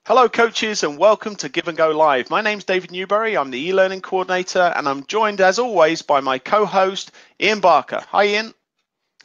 Hello coaches and welcome to Give and Go Live. My name's David Newberry, I'm the e-learning coordinator and I'm joined as always by my co-host Ian Barker. Hi Ian.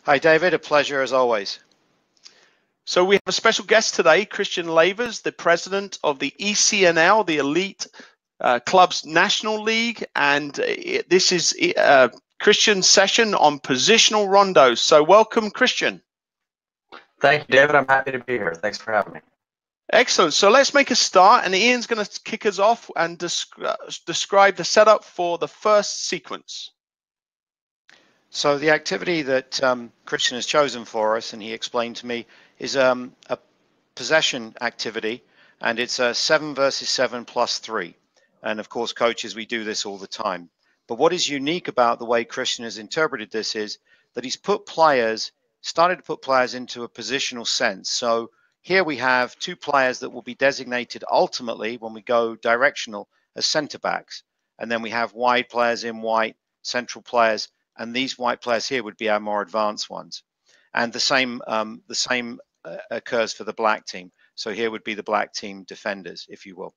Hi David, a pleasure as always. So we have a special guest today, Christian Lavers, the president of the ECNL, the Elite Clubs National League, and this is Christian's session on positional rondos. So welcome Christian. Thank you, David. I'm happy to be here. Thanks for having me. Excellent. So let's make a start, and Ian's going to kick us off and describe the setup for the first sequence. So the activity that Christian has chosen for us, and he explained to me, is a possession activity, and it's a 7 versus 7 plus 3. And of course, coaches, we do this all the time. But what is unique about the way Christian has interpreted this is that he's started to put players into a positional sense. So here we have two players that will be designated ultimately when we go directional as centre backs. And then we have wide players in white, central players, and these white players here would be our more advanced ones. And the same occurs for the black team. So here would be the black team defenders, if you will.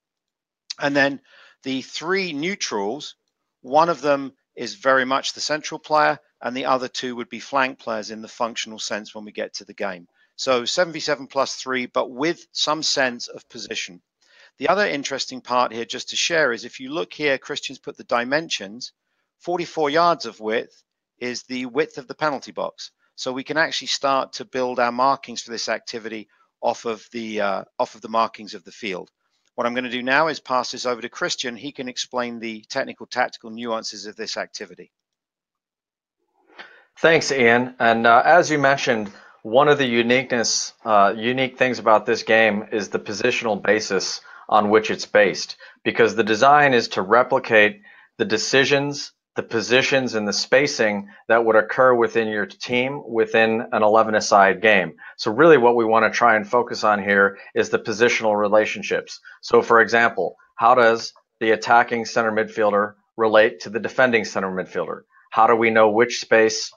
And then the three neutrals, one of them is very much the central player, and the other two would be flank players in the functional sense when we get to the game. So 7v7 plus 3, but with some sense of position. The other interesting part here just to share is if you look here, Christian's put the dimensions, 44 yards of width is the width of the penalty box. So we can actually start to build our markings for this activity off of the markings of the field. What I'm going to do now is pass this over to Christian. He can explain the technical, tactical nuances of this activity. Thanks, Ian. And as you mentioned, one of the unique things about this game is the positional basis on which it's based, because the design is to replicate the decisions, the positions, and the spacing that would occur within your team within an 11-a-side game. So really what we want to try and focus on here is the positional relationships. So for example, how does the attacking center midfielder relate to the defending center midfielder? How do we know which space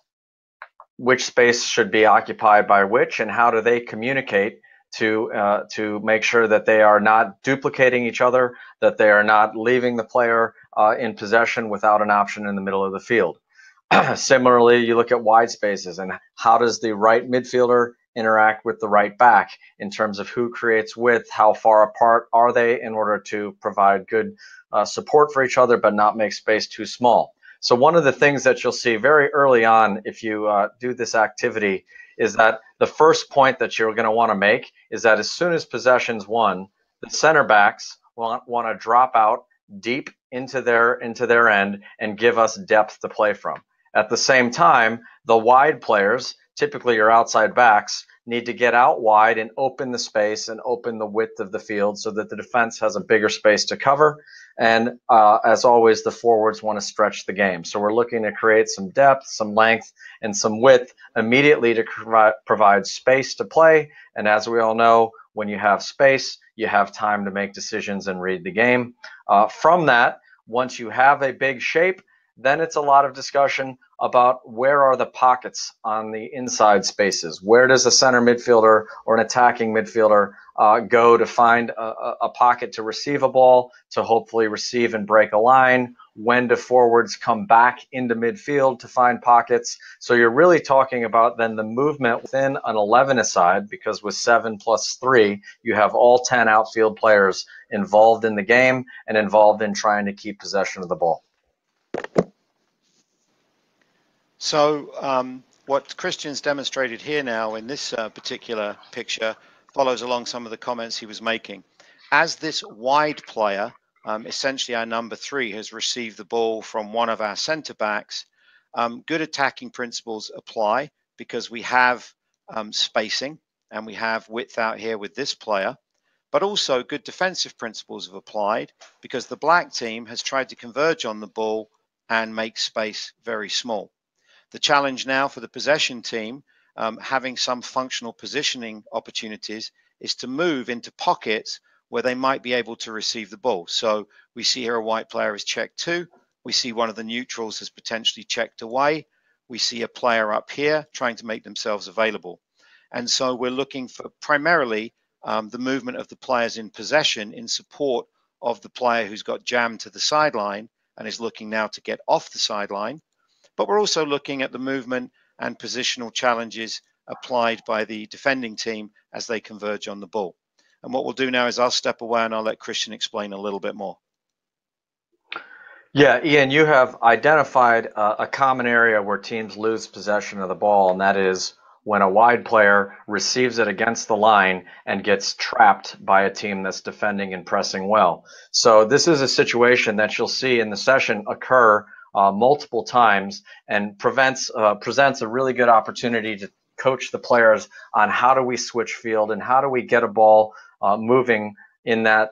should be occupied by which, and how do they communicate to make sure that they are not duplicating each other, that they are not leaving the player in possession without an option in the middle of the field. Similarly, you look at wide spaces and how does the right midfielder interact with the right back in terms of who creates width, how far apart are they in order to provide good support for each other but not make space too small. So one of the things that you'll see very early on if you do this activity is that the first point that you're going to want to make is that as soon as possession's won, the center backs want to drop out deep into their end and give us depth to play from. At the same time, the wide players, typically your outside backs, need to get out wide and open the space and open the width of the field so that the defense has a bigger space to cover. And as always, the forwards want to stretch the game. So we're looking to create some depth, some length, and some width immediately to provide space to play. And as we all know, when you have space, you have time to make decisions and read the game. From that, once you have a big shape, then it's a lot of discussion about where are the pockets on the inside spaces. Where does a center midfielder or an attacking midfielder go to find a pocket to receive a ball, to hopefully receive and break a line? When do forwards come back into midfield to find pockets? So you're really talking about then the movement within an 11-a-side, because with 7 plus 3, you have all 10 outfield players involved in the game and involved in trying to keep possession of the ball. So what Christian's demonstrated here now in this particular picture follows along some of the comments he was making. As this wide player, essentially our number 3, has received the ball from one of our centre backs, good attacking principles apply because we have spacing and we have width out here with this player, but also good defensive principles have applied because the black team has tried to converge on the ball and make space very small. The challenge now for the possession team, having some functional positioning opportunities, is to move into pockets where they might be able to receive the ball. So we see here a white player is checked 2. We see one of the neutrals has potentially checked away. We see a player up here trying to make themselves available. And so we're looking for primarily the movement of the players in possession in support of the player who's got jammed to the sideline and is looking now to get off the sideline. But we're also looking at the movement and positional challenges applied by the defending team as they converge on the ball. And what we'll do now is I'll step away and I'll let Christian explain a little bit more. Yeah, Ian, you have identified a common area where teams lose possession of the ball, and that is when a wide player receives it against the line and gets trapped by a team that's defending and pressing well. So this is a situation that you'll see in the session occur multiple times, and presents a really good opportunity to coach the players on how do we switch field and how do we get a ball moving in that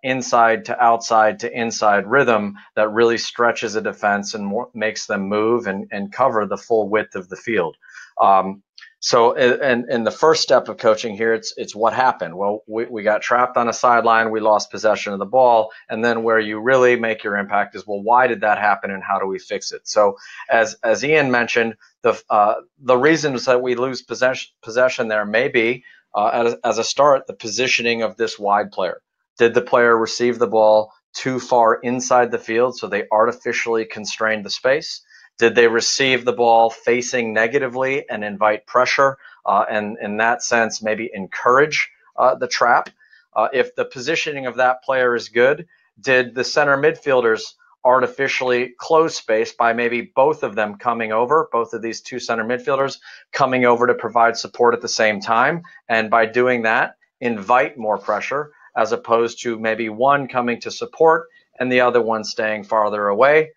inside to inside rhythm that really stretches a defense and makes them move and cover the full width of the field. So in the first step of coaching here, it's what happened. Well, we got trapped on a sideline, we lost possession of the ball, and then where you really make your impact is, well, why did that happen and how do we fix it? So as Ian mentioned, the reasons that we lose possession there may be as a start, the positioning of this wide player. Did the player receive the ball too far inside the field so they artificially constrained the space? Did they receive the ball facing negatively and invite pressure and in that sense maybe encourage the trap? If the positioning of that player is good, did the center midfielders artificially close space by maybe both of them coming over, both of these two center midfielders coming over to provide support at the same time, and by doing that invite more pressure as opposed to maybe one coming to support and the other one staying farther away?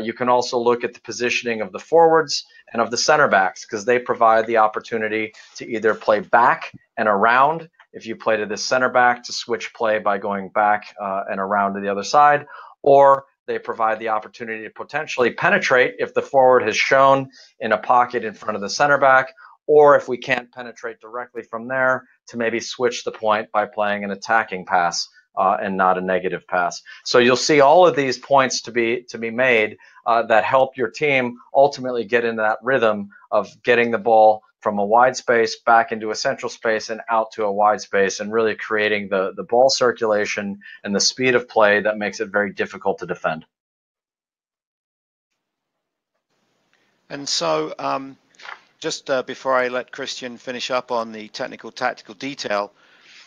You can also look at the positioning of the forwards and of the center backs, because they provide the opportunity to either play back and around if you play to the center back, to switch play by going back and around to the other side, or they provide the opportunity to potentially penetrate if the forward has shown in a pocket in front of the center back, or if we can't penetrate directly from there, to maybe switch the point by playing an attacking pass and not a negative pass. So you'll see all of these points to be made that help your team ultimately get into that rhythm of getting the ball from a wide space back into a central space and out to a wide space, and really creating the ball circulation and the speed of play that makes it very difficult to defend. And so just before I let Christian finish up on the technical tactical detail,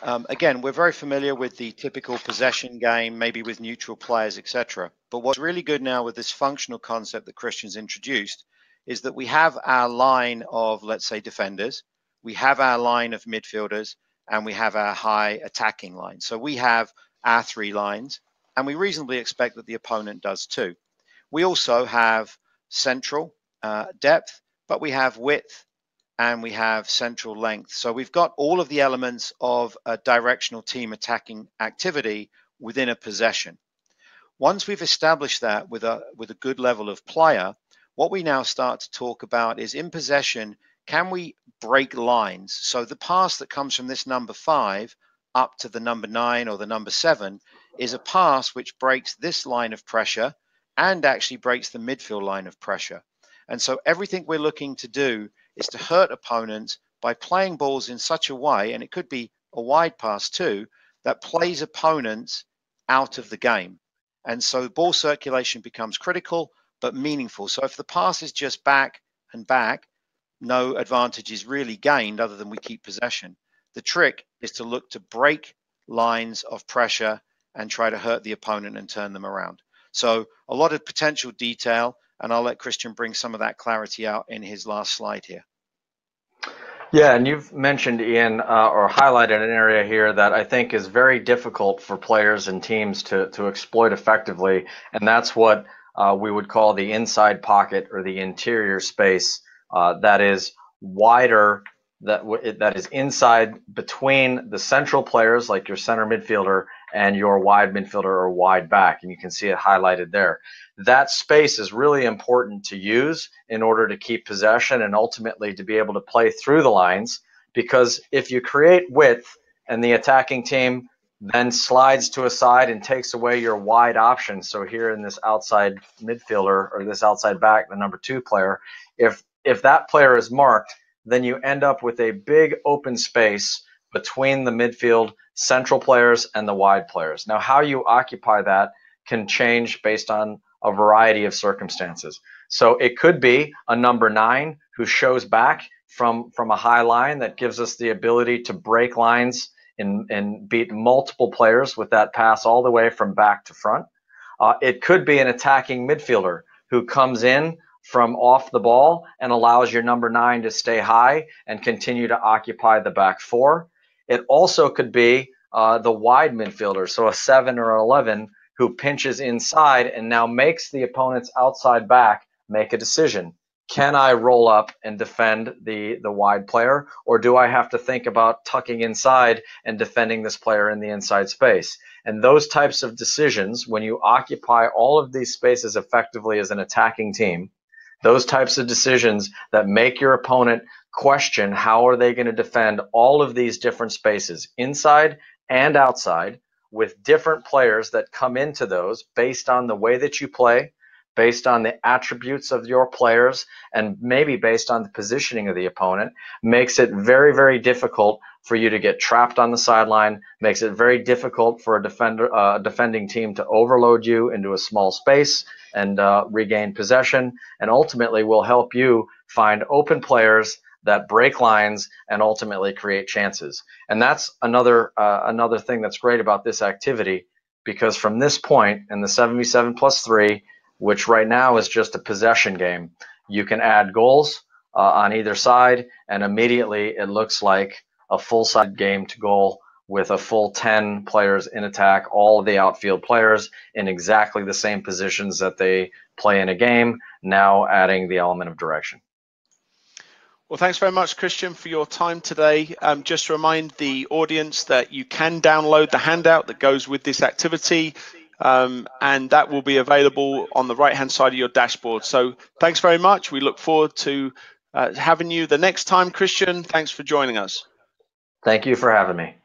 again, we're very familiar with the typical possession game, maybe with neutral players, etc. But what's really good now with this functional concept that Christian's introduced is that we have our line of, let's say, defenders, we have our line of midfielders, and we have our high attacking line. So we have our three lines, and we reasonably expect that the opponent does too. We also have central depth, but we have width, and we have central length. So we've got all of the elements of a directional team attacking activity within a possession. Once we've established that with a good level of player, what we now start to talk about is, in possession, can we break lines? So the pass that comes from this number 5 up to the number 9 or the number 7 is a pass which breaks this line of pressure and actually breaks the midfield line of pressure. And so everything we're looking to do is to hurt opponents by playing balls in such a way, and it could be a wide pass too, that plays opponents out of the game. And so ball circulation becomes critical but meaningful. So if the pass is just back and back, no advantage is really gained other than we keep possession. The trick is to look to break lines of pressure and try to hurt the opponent and turn them around. So a lot of potential detail, and I'll let Christian bring some of that clarity out in his last slide here. Yeah, and you've mentioned, Ian, or highlighted an area here that I think is very difficult for players and teams to exploit effectively, and that's what we would call the inside pocket, or the interior space that is wider, that is inside between the central players, like your center midfielder, and your wide midfielder or wide back, and you can see it highlighted there. That space is really important to use in order to keep possession and ultimately to be able to play through the lines, because if you create width and the attacking team then slides to a side and takes away your wide option, so here in this outside midfielder or this outside back, the number 2 player, if that player is marked, then you end up with a big open space between the midfield central players and the wide players. Now, how you occupy that can change based on a variety of circumstances. So it could be a number 9 who shows back from a high line that gives us the ability to break lines and beat multiple players with that pass all the way from back to front. It could be an attacking midfielder who comes in from off the ball and allows your number 9 to stay high and continue to occupy the back 4. It also could be the wide midfielder, so a 7 or 11 who pinches inside and now makes the opponent's outside back make a decision. Can I roll up and defend the wide player, or do I have to think about tucking inside and defending this player in the inside space? And those types of decisions, when you occupy all of these spaces effectively as an attacking team, those types of decisions that make your opponent question how are they going to defend all of these different spaces, inside and outside, with different players that come into those based on the way that you play, based on the attributes of your players, and maybe based on the positioning of the opponent, makes it very, very difficult for you to get trapped on the sideline, makes it very difficult for a defending team to overload you into a small space and regain possession, and ultimately will help you find open players that break lines and ultimately create chances. And that's another thing that's great about this activity, because from this point in the 7v7+3, which right now is just a possession game, you can add goals on either side, and immediately it looks like a full-side game to goal with a full 10 players in attack, all of the outfield players in exactly the same positions that they play in a game, now adding the element of direction. Well, thanks very much, Christian, for your time today. Just to remind the audience that you can download the handout that goes with this activity, and that will be available on the right-hand side of your dashboard. So thanks very much. We look forward to having you the next time, Christian. Thanks for joining us. Thank you for having me.